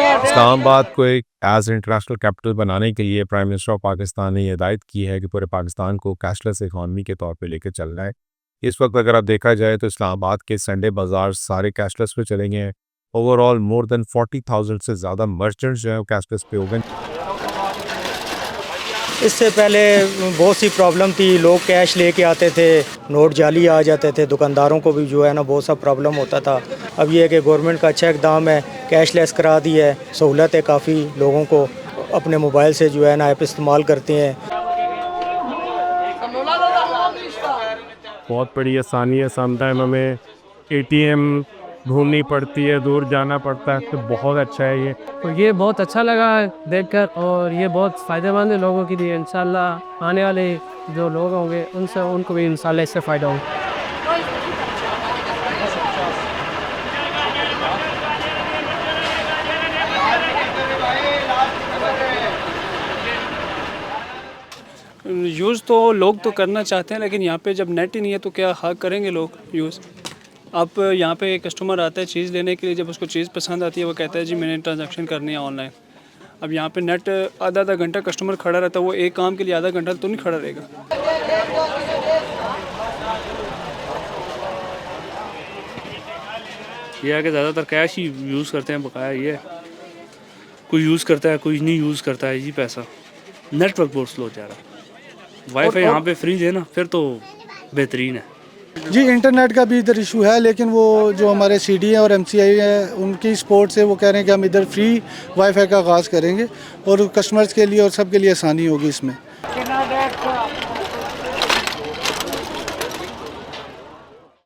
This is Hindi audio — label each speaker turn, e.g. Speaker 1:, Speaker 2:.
Speaker 1: इस्लामाबाद को एक एज इंटरनेशनल कैपिटल बनाने के लिए प्राइम मिनिस्टर ऑफ पाकिस्तान ने हिदायत की है कि पूरे पाकिस्तान को कैशलेस इकॉनमी के तौर पे लेकर चलना है। इस वक्त अगर आप देखा जाए तो इस्लामाबाद के संडे बाजार सारे कैशलेस पे चलेंगे हैं। ओवरऑल मोर देन 40,000 से ज़्यादा मर्चेंट्स जो हैं वो कैशलेस पे हो गए।
Speaker 2: इससे पहले बहुत सी प्रॉब्लम थी, लोग कैश लेके आते थे, नोट जाली आ जाते थे, दुकानदारों को भी जो है ना बहुत सा प्रॉब्लम होता था। अब ये है कि गवर्नमेंट का अच्छा इकदाम है, कैशलेस करा दी है, सहूलत है, काफ़ी लोगों को अपने मोबाइल से जो है ना ऐप इस्तेमाल करते हैं।
Speaker 3: बहुत बड़ी आसानी है। सम टाइम हमें एटीएम ढूंढनी पड़ती है, दूर जाना पड़ता है, तो बहुत अच्छा है ये।
Speaker 4: तो ये बहुत अच्छा लगा देखकर और ये बहुत फ़ायदेमंद है लोगों के लिए। इंशाल्लाह आने वाले जो लोग होंगे उनको भी इंशाल्लाह इससे फ़ायदा होगा।
Speaker 5: यूज़ तो लोग तो करना चाहते हैं, लेकिन यहाँ पे जब नेट ही नहीं है तो क्या करेंगे लोग यूज़। अब यहाँ पे एक कस्टमर आता है चीज़ लेने के लिए, जब उसको चीज़ पसंद आती है वो कहता है जी मैंने ट्रांजैक्शन करनी है ऑनलाइन। अब यहाँ पे नेट आधा घंटा कस्टमर खड़ा रहता है, वो एक काम के लिए आधा घंटा तो नहीं खड़ा रहेगा।
Speaker 6: यह है कि ज़्यादातर कैश ही यूज़ करते हैं। बकाया ये है, कोई यूज़ करता है कोई नहीं यूज़ करता है। ये पैसा नेटवर्क बहुत स्लो जा रहा है। वाईफाई यहाँ पे फ्री है ना, फिर तो बेहतरीन है
Speaker 7: जी। इंटरनेट का भी इधर इशू है, लेकिन वो जो हमारे सीडी है और एमसीआई है उनकी सपोर्ट से वो कह रहे हैं कि हम इधर फ्री वाईफाई का आगाज़ करेंगे और कस्टमर्स के लिए और सब के लिए आसानी होगी इसमें।